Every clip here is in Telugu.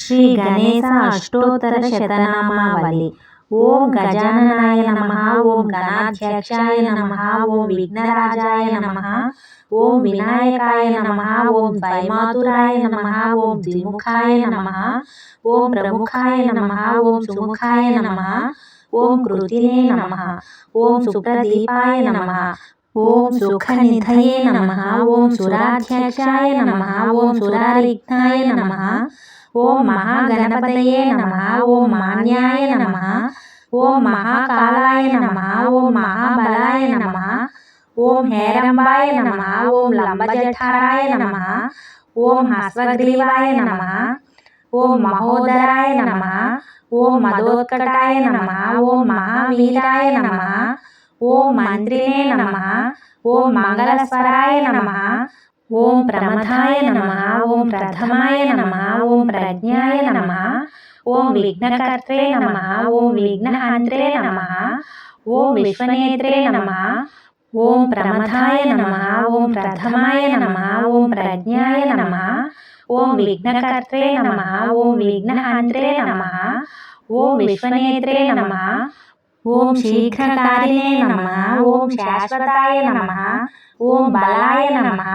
శ్రీ గణేశ అష్టోత్తర శతనామావళి. ఓం గజాననాయ నమః, ఓం గణాధ్యక్షాయ నమః, ఓం విఘ్నరాజాయ నమః, ఓం వినాయకాయ నమః, ఓం ద్వైమాతురాయ నమః, ఓం ద్విముఖాయ నమః, ఓం ప్రముఖాయ నమః, ఓం సుముఖాయ నమః, ఓం కృతినే నమః, ఓం సుప్రదీపాయ నమః, ఓం సుఖనిధయే నమః, ఓం సురాధ్యక్షాయ నమః, ఓం సురారిఘ్నాయ నమః, ఓం మహాగణపతయే నమః, ఓం మాన్యాయ నమః, ఓం మహాకాలాయ నమః, ఓం మహాబలాయ నమః, ఓం హేరంబాయ నమః, ఓం లంబజఠారాయ నమః, ఓం హస్వగ్రీవాయ నమః, ఓం మహోదరాయ నమః, ఓం మదోత్కటాయ నమః, ఓం మహావీరాయ నమః, ఓం మంత్రినే నమః, ఓం మంగళస్వరాయ నమః, ఓం ప్రమథాయ నమః, ఓం ప్రథమాయ నమః, ఓం ప్రజ్ఞాయ నమః, ఓం విఘ్నకర్త్రే నమః, ఓం విఘ్నహంత్రే నమః, ఓం విశ్వనేత్రే నమః, ఓం ప్రమథాయ నమః, ఓం ప్రథమాయ నమః, ఓం ప్రజ్ఞాయ నమః, ఓం విఘ్నకర్త్రే నమః, ఓం విఘ్నహంత్రే నమః, ఓం విశ్వనేత్రే నమః, ఓం శీఘ్రకారిణే నమః, ఓం శాశ్వతాయ నమః, ఓం బలాయ నమః,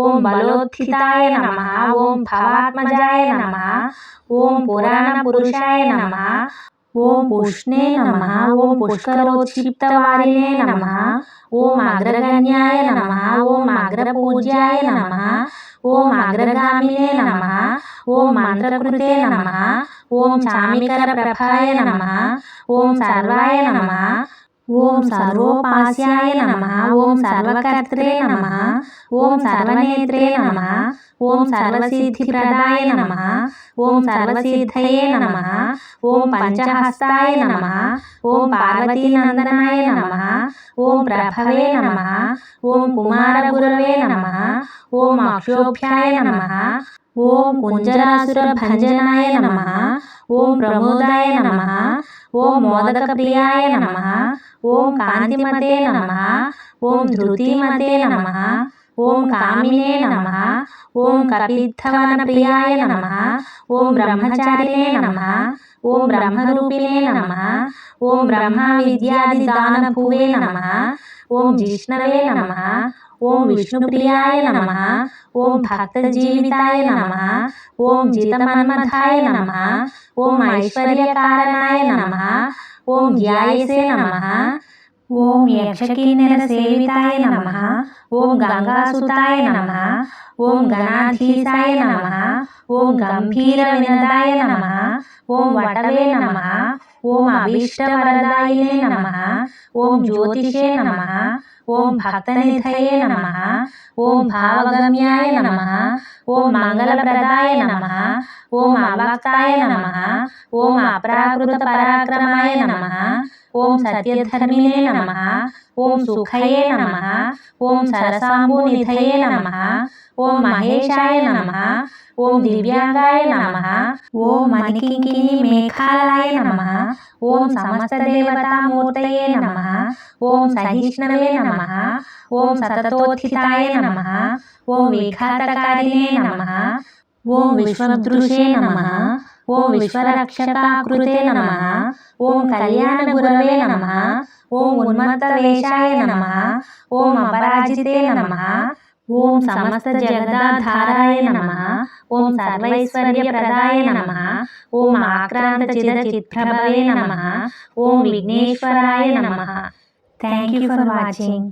ఓం బలోత్థితాయ నమః, ఓం భవాత్మజాయ నమః, ఓం పురాణ పురుషాయ నమః, ఓం పుష్ణే నమః, ఓం పుష్కరోత్క్షిప్తవారిణే నమః, ఓం అగ్రగణ్యాయ నమః, ఓం అగ్రపూజ్యాయ నమః, ఓం అగ్రగామినే నమః, ఓం మంత్రకృతే నమః, ఓం చామికర ప్రభాయ నమః, ఓం సర్వాయ నమః, ఓం సర్వోపాస్యాయ నమః, ఓం సర్వకర్త్రే నమః, ఓం సర్వనేత్రే నమః, ఓం సర్వసిద్ధిప్రదాయ నమః, ఓం సర్వసిద్ధయే నమః, ఓం పంచహస్తాయ నమః, ఓం పార్వతీనందనాయ నమః, ఓం ప్రభవే నమః, ఓం కుమారగురవే నమః, ఓం అక్షోభ్యాయ నమః, ఓం కుంజరాసురభంజనాయ నమః, ఓం ప్రమోదాయ నమః, ఓం మోదకప్రియాయ నమః, ఓం కాంతిమతే నమః, ఓం ధృతిమతే నమః, ఓం కామినే నమః, ఓం కపిద్ధవనప్రియాయ నమః, ఓం బ్రహ్మచారిణే నమః, ఓం బ్రహ్మరూపిణే నమః, ఓం బ్రహ్మ విద్యాదిదానభువే నమః, ఓం జిష్ణవే నమః, ఓం విష్ణుప్రియాయ నమః, ఓం భక్తజీవితాయ నమః, ఓం జితమన్మథాయ నమః, ఓం ఐశ్వర్యకారణాయ నమః, ఓం ధ్యాయసే నమః, ఓం యక్షకిన్నర సేవితాయ నమః, ఓం గంగాసుతాయ నమః, ఓం గణాధీశాయ నమః, ఓం గంభీర వినదాయ నమః, ఓం వటవే నమః, ఓం అభీష్టవరదాయినే నమః, ఓం జ్యోతిషే నమః, ఓం భక్తనిధయే నమః, ఓం భావగమ్యాయ నమః, ఓం మంగళప్రదాయ నమః, ఓం అవక్తాయ నమః, ఓం అప్రాకృత పరాక్రమాయ నమః, ఓం సత్యధర్మిణే నమః, ఓం సుఖయే నమః, ఓం సరసాంబునిధయే నమః, ఓం మహేశాయ నమః, ఓం దివ్యాంగాయ నమః, ఓం మణికింకిణి మేఘాలయ నమః, ఓం సమస్తదేవతామూర్తయే నమః, ఓం సహిష్ణవే నమః, ఓం సతతోత్థితాయ నమః, ఓం విఘాతకారిణే నమః, ఓం విశ్వదృశే నమః, ఓం విశ్వరక్షకాకృతే నమః, ఓం కళ్యాణగురవే నమః, ఓం ఉన్మత్తవేషాయ నమః, ఓం అపరాజితే నమః, ఓం సమస్త జగదాధారాయ నమః, ఓం సర్వైశ్వర్యప్రదాయ నమః, ఓం ఆక్రాంత చిత్ప్రభవే నమః, ఓం విఘ్నేశ్వరాయ నమః. Thank you for watching.